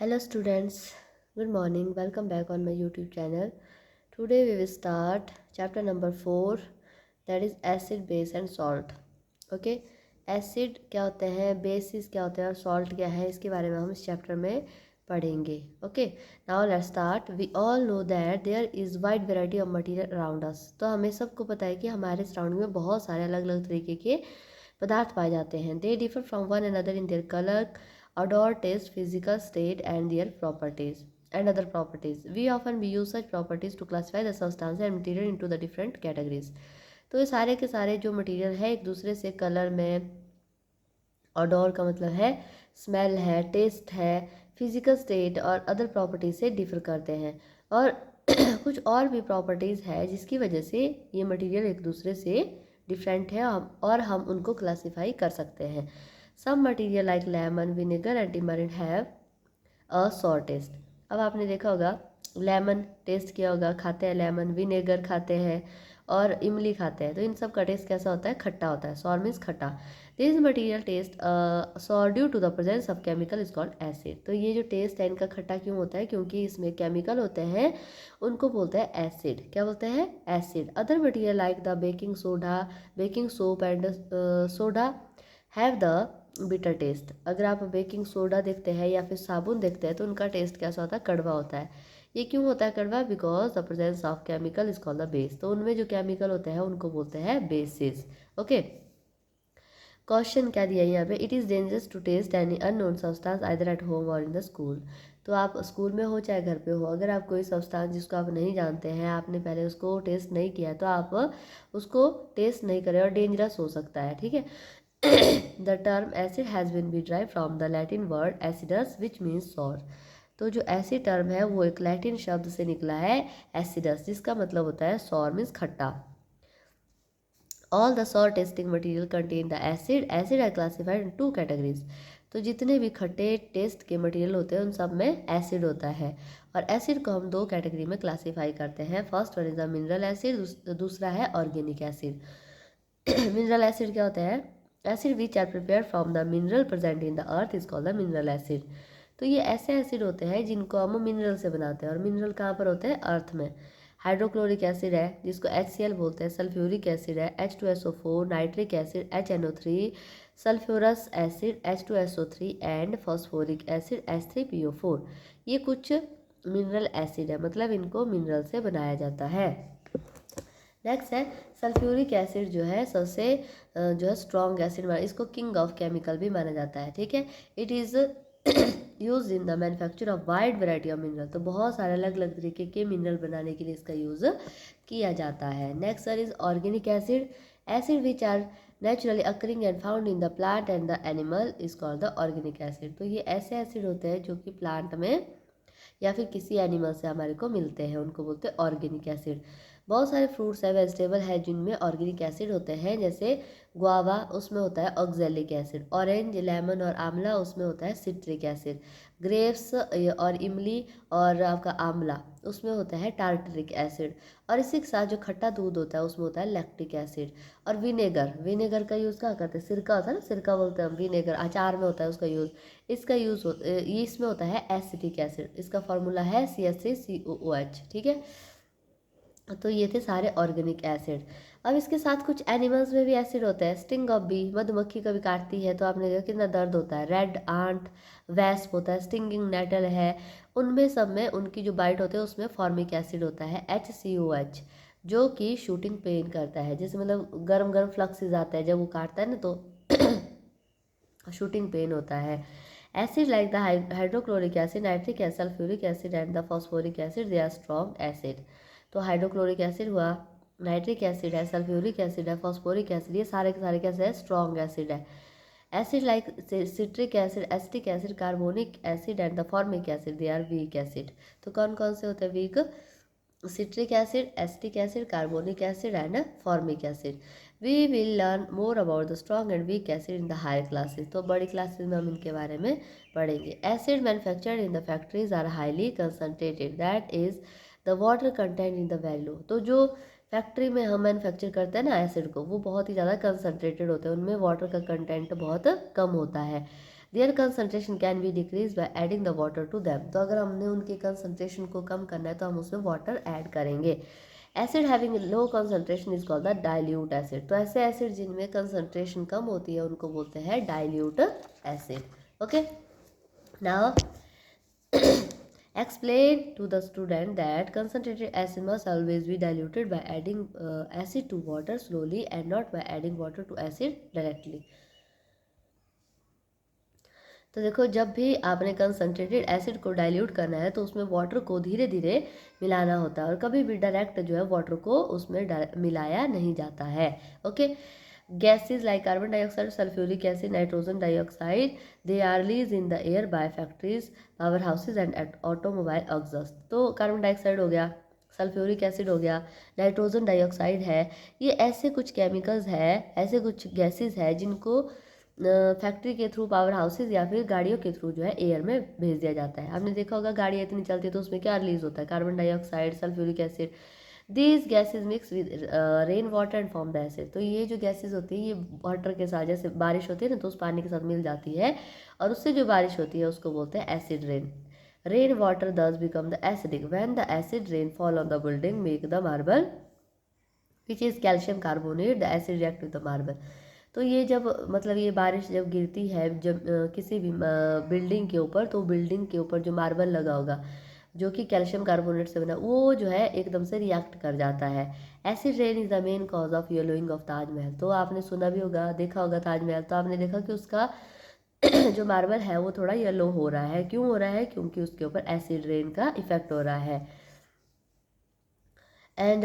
Hello students, good morning. Welcome back on my YouTube channel. Today we will start chapter number 4, that is acid, base and salt. Okay, acid क्या होते हैं, bases क्या होते हैं और salt क्या है, इसके बारे में हम इस chapter में पढ़ेंगे. Okay, now let's start. We all know that there is wide variety of material around us. तो हमें सबको पता है कि हमारे सराउंडिंग में बहुत सारे अलग अलग तरीके के पदार्थ पाए जाते हैं. They differ from one another in their color, odor, taste, physical state and their properties and other properties. We use such properties to classify the substance and material into the different categories. तो ये सारे के सारे जो material है एक दूसरे से कलर में, ऑडोर का मतलब है स्मेल है, टेस्ट है, फिजिकल स्टेट और अदर प्रॉपर्टीज से डिफर करते हैं और कुछ और भी प्रॉपर्टीज़ है जिसकी वजह से ये मटेरियल एक दूसरे से डिफरेंट है और हम उनको क्लासीफाई कर सकते हैं. Some material like lemon, vinegar and tamarind have a sour taste. अब आपने देखा होगा, लेमन टेस्ट किया होगा, खाते हैं लेमन, विनेगर खाते हैं और इमली खाते हैं, तो इन सब का टेस्ट कैसा होता है, खट्टा होता है. सॉर मीन्स खट्टा. This material taste sour due to the presence of chemical is called acid. तो ये जो टेस्ट है इनका खट्टा क्यों होता है, क्योंकि इसमें केमिकल होते हैं, उनको बोलते हैं एसिड. क्या बोलते हैं, acid. Other material like the baking soda, baking soap and soda have the bitter taste. अगर आप बेकिंग सोडा देखते हैं या फिर साबुन देखते हैं तो उनका टेस्ट कैसा होता है, कड़वा होता है. ये क्यों होता है कड़वा, because the presence of chemical is called the base. तो उनमें जो केमिकल होते हैं उनको बोलते हैं बेसिस. ओके, क्वेश्चन क्या दिया है यहाँ पे, it is dangerous to taste any unknown substance either at home or in the school. तो आप स्कूल में हो चाहे घर पे हो, अगर आप कोई सब्सटेंस जिसको आप नहीं जानते हैं, आपने पहले उसको टेस्ट नहीं किया, तो आप उसको टेस्ट नहीं करें और डेंजरस हो सकता है. ठीक है. The term acid has been derived from the Latin word acidus which means sour. तो जो एसिड टर्म है वो एक लैटिन शब्द से निकला है एसिडस, जिसका मतलब होता है सॉर मीन्स खट्टा. All the sour tasting material contain the acid. Acid are classified in two categories. तो जितने भी खट्टे टेस्ट के मटेरियल होते हैं उन सब में एसिड होता है और एसिड को हम दो कैटेगरी में क्लासीफाई करते हैं. First one is the mineral acid, दूसरा है ऑर्गेनिक एसिड. मिनरल एसिड क्या होता है, acid which are prepare from the mineral present in the earth is called the mineral acid. तो ये ऐसे एसिड होते हैं जिनको हम मिनरल से बनाते हैं और मिनरल कहाँ पर होते हैं, अर्थ में. हाइड्रोक्लोरिक एसिड है जिसको HCl बोलते हैं, सल्फ्यूरिक एसिड है H2SO4, nitric acid HNO3, sulphurous acid H2SO3 and phosphoric acid H3PO4. ये कुछ मिनरल एसिड है, मतलब इनको मिनरल से बनाया जाता है. नेक्स्ट है सल्फ्यूरिक एसिड, जो है सबसे जो है स्ट्रॉन्ग एसिड, इसको किंग ऑफ केमिकल भी माना जाता है. ठीक है. It is use in the manufacture of wide variety of mineral. तो बहुत सारे अलग अलग तरीके के मिनरल बनाने के लिए इसका यूज़ किया जाता है. Next is organic acid. Acid which are naturally occurring and found in the plant and the animal is called the organic acid. तो ये ऐसे एसिड होते हैं जो कि प्लांट में या फिर किसी एनिमल से हमारे को मिलते हैं, उनको बोलते हैं ऑर्गेनिक एसिड. बहुत सारे फ्रूट्स है, वेजिटेबल है जिनमें ऑर्गेनिक एसिड होते हैं, जैसे गुआवा, उसमें होता है ऑक्जेलिक एसिड. ऑरेंज, लेमन और आंवला, उसमें होता है सिट्रिक एसिड. ग्रेप्स और इमली और आपका आंवला, उसमें होता है टार्टरिक एसिड. और इसी के साथ जो खट्टा दूध होता है उसमें होता है लैक्टिक एसिड. और विनेगर, विनेगर का यूज़ क्या करते हैं, सिरका होता है ना, सिरका बोलते हैं हम, विनेगर अचार में होता है उसका यूज़. इसका यूज़ ये इसमें होता है एसिटिक एसिड. इसका फॉर्मूला है CH3COOH. ठीक है. तो ये थे सारे ऑर्गेनिक एसिड. अब इसके साथ कुछ एनिमल्स में भी एसिड होता है. स्टिंग ऑफ बी, मधुमक्खी कभी काटती है तो आपने देखा कितना दर्द होता है. रेड आंट, वेस्प होता है, स्टिंगिंग नेटल है, उनमें सब में उनकी जो बाइट होते हैं उसमें फॉर्मिक एसिड होता है HCOH, जो कि शूटिंग पेन करता है. जैसे मतलब गर्म गर्म फ्लक्सेस आता है जब वो काटता है ना, तो शूटिंग पेन होता है. Acid like the hydrochloric acid, nitric acid, sulphuric acid and the phosphoric acid, they are strong acid. तो हाइड्रोक्लोरिक एसिड हुआ, नाइट्रिक एसिड है, सल्फ्यूरिक एसिड है, फॉस्फोरिक एसिड, ये सारे के सारे कैसे है, स्ट्रॉन्ग एसिड है. Acid like citric acid, acetic acid, carbonic acid and the formic acid, they are weak acid. तो कौन कौन से होते हैं weak, citric acid, acetic acid, carbonic acid and formic acid. We will learn more about the strong and weak acid in the higher classes. तो बड़ी classes में हम इनके बारे में पढ़ेंगे. Acid manufactured in the factories are highly concentrated. That is the water content in the value. तो जो फैक्ट्री में हम मैन्युफैक्चर करते हैं ना एसिड को, वो बहुत ही ज़्यादा कंसनट्रेटेड होते हैं, उनमें वाटर का कंटेंट बहुत कम होता है. Their concentration can be decrease by adding the water to them. तो अगर हमने उनके कंसनट्रेशन को कम करना है तो हम उसमें वाटर ऐड करेंगे। Acid having low concentration is called the dilute acid. तो ऐसे एसिड जिनमें कंसनट्रेशन कम होती है उनको बोलते हैं dilute acid. Okay, now explain to the student that concentrated acid must always be diluted by adding acid to water slowly and not by adding water to acid directly। तो देखो, जब भी आपने कंसनट्रेटेड एसिड को dilute करना है तो उसमें वाटर को धीरे धीरे मिलाना होता है और कभी भी डायरेक्ट जो है वाटर को उसमें मिलाया नहीं जाता है। Okay, gases like carbon dioxide, sulfuric acid, nitrogen dioxide, they are released in the air by factories, powerhouses and automobile exhaust। तो कार्बन डाइऑक्साइड हो गया, सल्फ्यूरिक एसिड हो गया, नाइट्रोजन डाइऑक्साइड है, ये ऐसे कुछ केमिकल्स है, ऐसे कुछ गैसेस है जिनको फैक्ट्री के थ्रू, पावर हाउसेज या फिर गाड़ियों के थ्रू जो है एयर में भेज दिया जाता है। आपने देखा होगा गाड़ियाँ इतनी चलती है तो उसमें क्या रिलीज होता है, carbon dioxide, sulphuric acid. These gases mix with rain water and form the acid. तो ये जो गैसेज होती है ये वाटर के साथ, जैसे बारिश होती है ना तो उस पानी के साथ मिल जाती है और उससे जो बारिश होती है उसको बोलते हैं एसिड रेन। रेन वाटर दस become the acidic when the acid rain fall on the building make the marble which is calcium carbonate, the acid react with the marble. तो ये जब मतलब ये बारिश जब गिरती है जब किसी भी बिल्डिंग के ऊपर, तो बिल्डिंग के ऊपर जो मार्बल लगा होगा जो कि कैल्शियम कार्बोनेट से बना, वो जो है एकदम से रिएक्ट कर जाता है। Acid rain is the main cause of yellowing of Taj Mahal. तो आपने सुना भी होगा, देखा होगा ताजमहल, तो आपने देखा कि उसका जो मार्बल है वो थोड़ा येलो हो रहा है। क्यों हो रहा है? क्योंकि उसके ऊपर एसिड रेन का इफेक्ट हो रहा है। And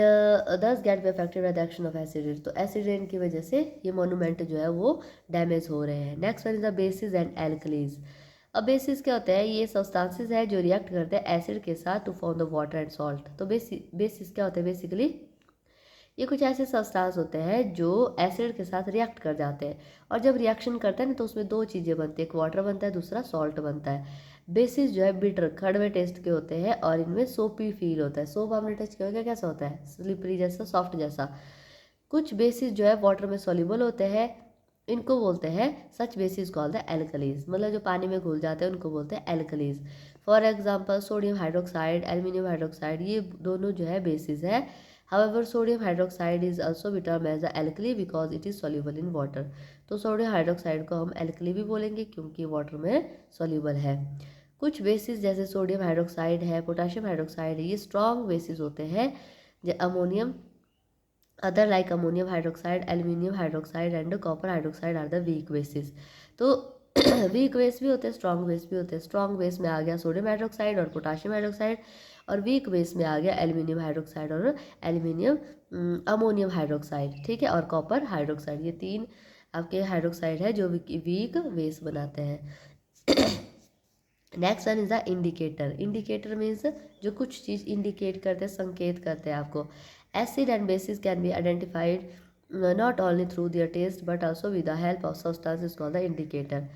thus get be affected by the action of acid rain. तो एसिड रेन की वजह से ये मोनूमेंट जो है वो डैमेज हो रहे हैं। Next one is the basis and alkalis. अब बेसिस क्या होता है? ये सब्सटेंसेस है जो रिएक्ट करते हैं एसिड के साथ to form the water and salt. तो बेसिस क्या होता है? बेसिकली ये कुछ ऐसे सब्सटेंस होते हैं जो एसिड के साथ रिएक्ट कर जाते हैं और जब रिएक्शन करते हैं ना तो उसमें दो चीज़ें बनती है, एक वाटर बनता है, दूसरा सॉल्ट बनता है। बेसिस जो है बिटर, कड़वे टेस्ट के होते हैं और इनमें सोपी फील होता है। सोप आपने टच किया होगा, कैसा होता है? स्लिपरी जैसा, सॉफ्ट जैसा। कुछ बेसिस जो है वाटर में सॉल्युबल होते हैं, इनको बोलते हैं सच बेसिस कॉल्ड द एल्कलीज। मतलब जो पानी में घुल जाते हैं उनको बोलते हैं alkalis. For example sodium hydroxide, aluminium hydroxide, ये दोनों जो है बेसिस है। However, sodium hydroxide is also be termed as a alkali because it is soluble in water। तो सोडियम हाइड्रोक्साइड को हम एल्कली भी बोलेंगे क्योंकि वाटर में सॉल्युबल है। कुछ बेसिस जैसे सोडियम हाइड्रोक्साइड है, पोटाशियम हाइड्रोक्साइड है, ये स्ट्रॉन्ग बेसिस होते हैं। Ammonium, other like ammonium hydroxide, aluminium hydroxide and copper hydroxide are the weak bases. तो वीक बेस भी होते हैं, स्ट्रॉन्ग बेस भी होते हैं। स्ट्रॉन्ग बेस में आ गया सोडियम हाइड्रोक्साइड और पोटाशियम हाइड्रोक्साइड, और वीक बेस में आ गया एल्यूमिनियम हाइड्रोक्साइड और एल्यूमिनियम अमोनियम हाइड्रोक्साइड, ठीक है, और कॉपर हाइड्रोक्साइड। ये तीन आपके हाइड्रोक्साइड है जो वीक बेस बनाते हैं। Next one is the indicator. Indicator means जो कुछ चीज़ इंडिकेट करते हैं, संकेत करते हैं आपको। Acid and bases can be identified not only through their taste but also with the help of substances called the indicator.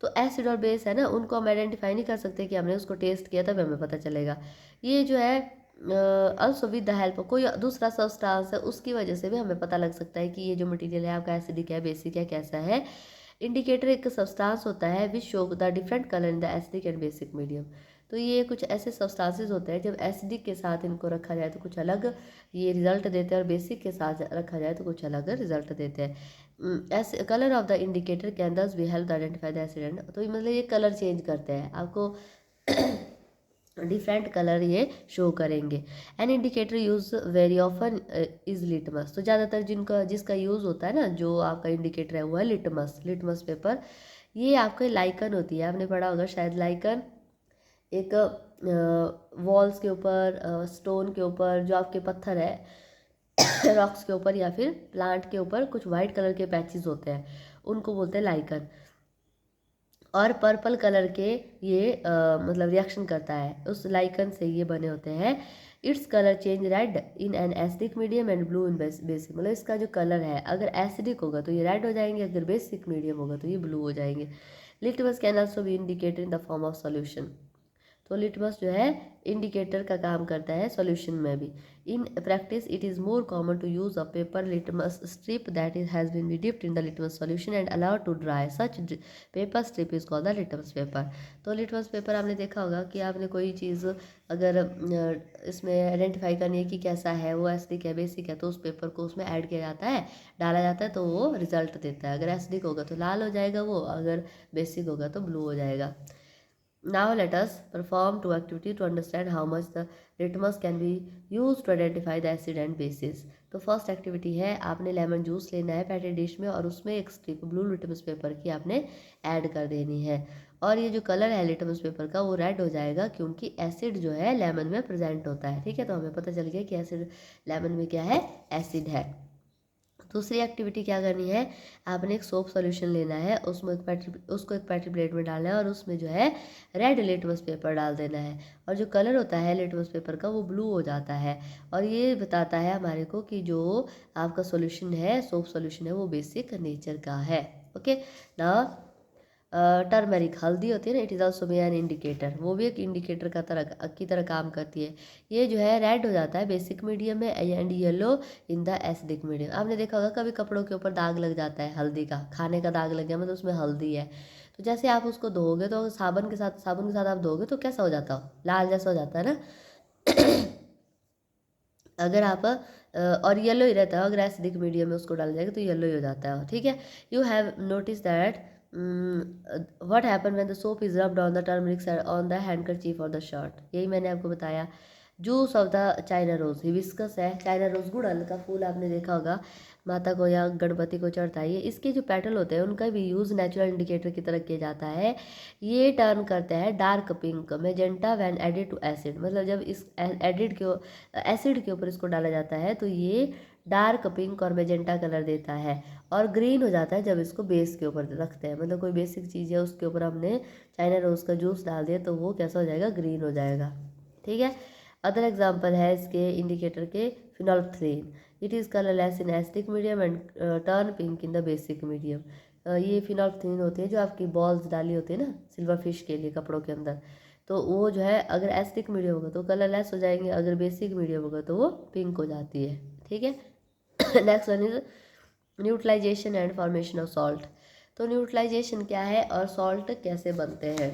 तो एसिड और बेस है ना, उनको हम आइडेंटिफाई नहीं कर सकते कि हमने उसको टेस्ट किया तब हमें पता चलेगा। ये जो है ऑल्सो विद द हेल्प कोई दूसरा सब्सटेंस है उसकी वजह से भी हमें पता लग सकता है कि ये जो मटेरियल है आपका एसिडिक है, बेसिक है, कैसा है। इंडिकेटर एक सब्सटेंस होता है which show the different colour in the acidic and basic medium. तो ये कुछ ऐसे सब्सटेंसेस होते हैं जब एसिडिक के साथ इनको रखा जाए तो कुछ अलग ये रिजल्ट देते हैं और बेसिक के साथ रखा जाए तो कुछ अलग रिजल्ट देते हैं। ऐसे colour of the indicator can thus be help identify the acid and, तो मतलब ये कलर चेंज करते हैं आपको डिफरेंट कलर ये शो करेंगे। An indicator used very often is litmus. तो ज़्यादातर जिसका यूज़ होता है ना, जो आपका इंडिकेटर है वो है लिटमस, लिटमस पेपर। ये आपके लाइकन होती है, आपने पढ़ा होगा शायद लाइकन, एक वॉल्स के ऊपर, स्टोन के ऊपर, जो आपके पत्थर है रॉक्स के ऊपर या फिर प्लांट के ऊपर कुछ वाइट कलर के पैचेस होते हैं, उनको बोलते हैं लाइकन। और पर्पल कलर के ये मतलब रिएक्शन करता है, उस लाइकन से ये बने होते हैं। Its colour change red in an acidic medium and blue in basic. मतलब इसका जो कलर है अगर एसिडिक होगा तो ये रेड हो जाएंगे, अगर बेसिक मीडियम होगा तो ये ब्लू हो जाएंगे। Litmus can also be indicated in the form of solution. तो लिटमस जो है इंडिकेटर का काम करता है सॉल्यूशन में भी। In practice it is more common to use a paper litmus strip that is has been dipped in the litmus solution and allowed to dry. Such paper strip is called the litmus paper. तो litmus paper आपने देखा होगा कि आपने कोई चीज़ अगर इसमें identify करनी है कि कैसा है, वो एसिडिक है बेसिक है, तो उस पेपर को उसमें ऐड किया जाता है, डाला जाता है, तो वो रिजल्ट देता है। अगर एसिडिक होगा तो लाल हो जाएगा वो, अगर बेसिक होगा तो ब्लू हो जाएगा। Now let us perform two activity to understand how much the litmus can be used to identify the acid and bases। तो फर्स्ट एक्टिविटी है, आपने लेमन जूस लेना है पैकेट डिश में और उसमें एक स्ट्रिप ब्लू लिटमस पेपर की आपने ऐड कर देनी है। और ये जो कलर है लिटमस पेपर का वो रेड हो जाएगा क्योंकि एसिड जो है लेमन में प्रेजेंट होता है। ठीक है, तो हमें पता चल गया कि एसिड लेमन में क्या है, एसिड है। दूसरी एक्टिविटी क्या करनी है, आपने एक सोप सॉल्यूशन लेना है, उसको एक पेट्री प्लेट में डालना है और उसमें जो है रेड लिटमस पेपर डाल देना है। और जो कलर होता है लिटमस पेपर का वो ब्लू हो जाता है और ये बताता है हमारे को कि जो आपका सॉल्यूशन है, सोप सॉल्यूशन है, वो बेसिक नेचर का है। ओके ना। टर्मरिक हल्दी होती है ना, it is also be an indicator, वो भी एक इंडिकेटर की तरह काम करती है। ये जो है रेड हो जाता है बेसिक मीडियम में and yellow in the acidic medium. आपने देखा होगा कभी कपड़ों के ऊपर दाग लग जाता है हल्दी का, खाने का दाग लग गया मतलब उसमें हल्दी है, तो जैसे आप उसको धोगे तो साबुन के साथ आप धोगे तो कैसा हो जाता हो, लाल जैसा हो जाता है ना। अगर आप और येलो ही रहता है, अगर एसिडिक मीडियम में उसको डाल जाएगा तो येलो ही हो जाता है। ठीक है, you have notice that what happen when the soap is rubbed on the turmeric on the handkerchief और द शर्ट। यही मैंने आपको बताया। Juice of the China rose, hibiscus है, चाइना रोज गुड़हल का फूल आपने देखा होगा, माता को या गणपति को चढ़ता है। इसके जो पेटल होते हैं उनका भी यूज़ नेचुरल इंडिकेटर की तरह किया जाता है। ये टर्न करते हैं dark pink magenta when added to acid, मतलब जब इस एसिड के ऊपर इसको डाला जाता है तो ये डार्क पिंक और मेजेंटा कलर देता है। और ग्रीन हो जाता है जब इसको बेस के ऊपर रखते हैं, मतलब कोई बेसिक चीज़ है उसके ऊपर हमने चाइना रोज़ का जूस डाल दिया तो वो कैसा हो जाएगा, ग्रीन हो जाएगा। ठीक है, अदर एग्जाम्पल है इसके इंडिकेटर के, phenolphthalein, it is colourless in acidic medium and turn pink in the basic medium. ये फिनोल्फ्थलीन होती है जो आपकी बॉल्स डाली होती है ना सिल्वर फिश के लिए कपड़ों के अंदर, तो वो जो है अगर एसिडिक मीडियम होगा तो कलरलेस हो जाएंगे, अगर बेसिक मीडियम होगा तो वो पिंक हो जाती है। ठीक है, next one is neutralisation and formation of salt. तो न्यूट्रलाइजेशन क्या है और सॉल्ट कैसे बनते हैं।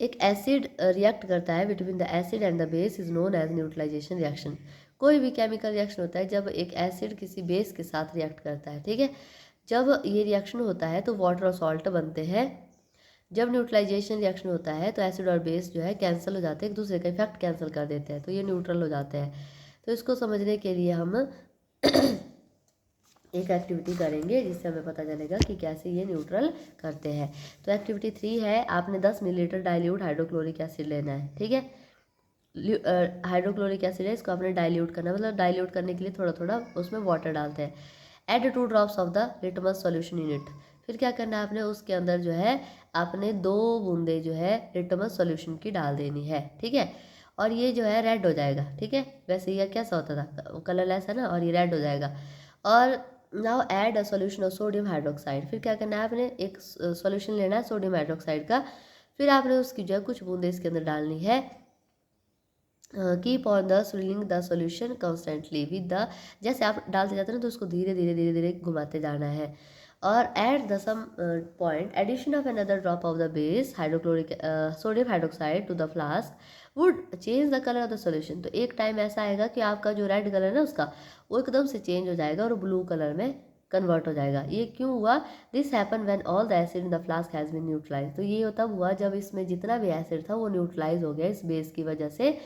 एक एसिड रिएक्ट करता है between the acid and the base is known as neutralisation reaction. कोई भी केमिकल रिएक्शन होता है जब एक एसिड किसी बेस के साथ रिएक्ट करता है। ठीक है, जब ये रिएक्शन होता है तो वाटर और सॉल्ट बनते हैं। जब न्यूट्रलाइजेशन रिएक्शन होता है तो एसिड और बेस जो है कैंसिल हो जाते हैं, एक दूसरे का इफेक्ट कैंसिल कर देते हैं, तो ये न्यूट्रल हो जाते हैं। तो इसको समझने के लिए हम एक एक्टिविटी करेंगे जिससे हमें पता चलेगा कि कैसे ये न्यूट्रल करते हैं। तो एक्टिविटी 3 है, आपने 10 मिलीलीटर डाइल्यूट हाइड्रोक्लोरिक एसिड लेना है। ठीक है, हाइड्रोक्लोरिक एसिड है, इसको आपने डाइल्यूट करना है, मतलब डाइल्यूट करने के लिए थोड़ा थोड़ा उसमें वाटर डालते हैं। Add 2 drops of the litmus solution in it. फिर क्या करना है आपने, उसके अंदर जो है आपने 2 बूंदे जो है लिटमस सॉल्यूशन की डाल देनी है। ठीक है, और ये जो है रेड हो जाएगा। ठीक है, वैसे ये कैसा होता था, कलरलेस है ना, और ये रेड हो जाएगा। और now add a solution of sodium hydroxide. फिर क्या करना है आपने, एक सॉल्यूशन लेना है सोडियम हाइड्रोक्साइड का, फिर आपने उसकी जो है कुछ बूंदे इसके अंदर डालनी है। Keep on the swirling the solution constantly with the, जैसे आप डालते जाते हैं ना तो उसको धीरे धीरे धीरे धीरे घुमाते जाना है। और at the some point addition of another drop of the base hydrochloric sodium hydroxide to the flask would change the colour of the solution. तो एक टाइम ऐसा आएगा कि आपका जो रेड कलर है ना उसका वो एकदम से चेंज हो जाएगा और ब्लू कलर में कन्वर्ट हो जाएगा। ये क्यों हुआ, this happen when all the acid in the flask has been neutralise. तो ये तब हुआ जब इसमें जितना भी एसिड था वो न्यूट्रलाइज हो गया इस बेस की वजह से।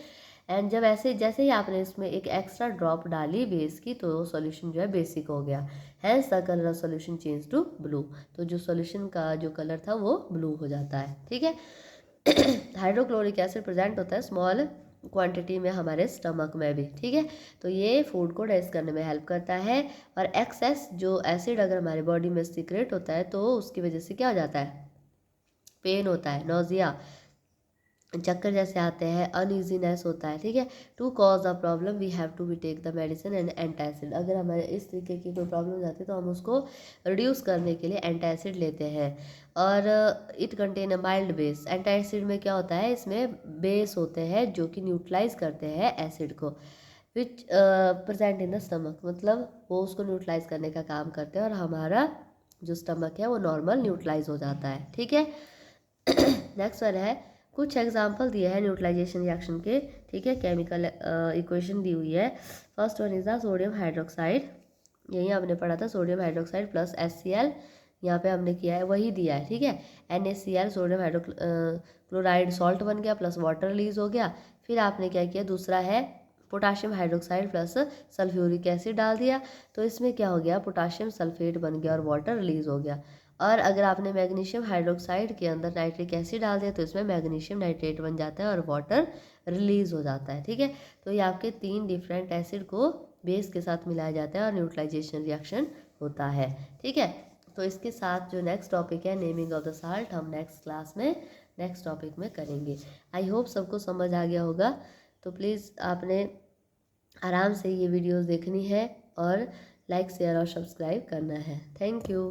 एंड जब ऐसे जैसे ही आपने इसमें एक एक्स्ट्रा ड्रॉप डाली बेस की तो सॉल्यूशन जो है बेसिक हो गया। Hence the colour of solution change to blue. तो जो सॉल्यूशन का जो कलर था वो ब्लू हो जाता है। ठीक है, हाइड्रोक्लोरिक एसिड प्रेजेंट होता है स्मॉल क्वांटिटी में हमारे स्टमक में भी। ठीक है, तो ये फूड को डाइजेस्ट करने में हेल्प करता है। और एक्सेस जो एसिड अगर हमारे बॉडी में सीक्रेट होता है तो उसकी वजह से क्या हो जाता है, पेन होता है, नोजिया, चक्कर जैसे आते हैं, अनईजीनेस होता है, ठीक है। To cause a problem we have to be take the medicine and antacid. अगर हमारे इस तरीके की कोई प्रॉब्लम हो जाती है तो हम उसको रिड्यूस करने के लिए एंटासिड लेते हैं। और it contain a mild base. Antacid में क्या होता है, इसमें बेस होते हैं जो कि न्यूट्रलाइज करते हैं एसिड को, विच प्रेजेंट इन द स्टमक, मतलब वो उसको न्यूट्रलाइज करने का काम करते हैं और हमारा जो स्टमक है वो नॉर्मल न्यूट्रलाइज हो जाता है, ठीक है। नेक्स्ट वन है, कुछ एग्जाम्पल दिए हैं न्यूट्रलाइजेशन रिएक्शन के, ठीक है। केमिकल इक्वेशन दी हुई है। First one is the sodium hydroxide, यही आपने पढ़ा था, सोडियम हाइड्रोक्साइड प्लस HCl, यहाँ पे हमने किया है वही दिया है, ठीक है। NaCl सोडियम क्लोराइड सॉल्ट बन गया, प्लस वाटर रिलीज हो गया। फिर आपने क्या किया, दूसरा है potassium hydroxide plus sulphuric acid डाल दिया, तो इसमें क्या हो गया, पोटाशियम सल्फेट बन गया और वाटर रिलीज हो गया। और अगर आपने मैग्नीशियम हाइड्रोक्साइड के अंदर नाइट्रिक एसिड डाल दिया तो इसमें मैग्नीशियम नाइट्रेट बन जाता है और वाटर रिलीज हो जाता है, ठीक है। तो ये आपके 3 डिफरेंट एसिड को बेस के साथ मिलाया जाता है और न्यूट्रलाइजेशन रिएक्शन होता है, ठीक है। तो इसके साथ जो नेक्स्ट टॉपिक है नेमिंग ऑफ द साल्ट, हम नेक्स्ट क्लास में नेक्स्ट टॉपिक में करेंगे। आई होप सबको समझ आ गया होगा। तो प्लीज़ आपने आराम से ये वीडियोस देखनी है और लाइक शेयर और सब्सक्राइब करना है। Thank you.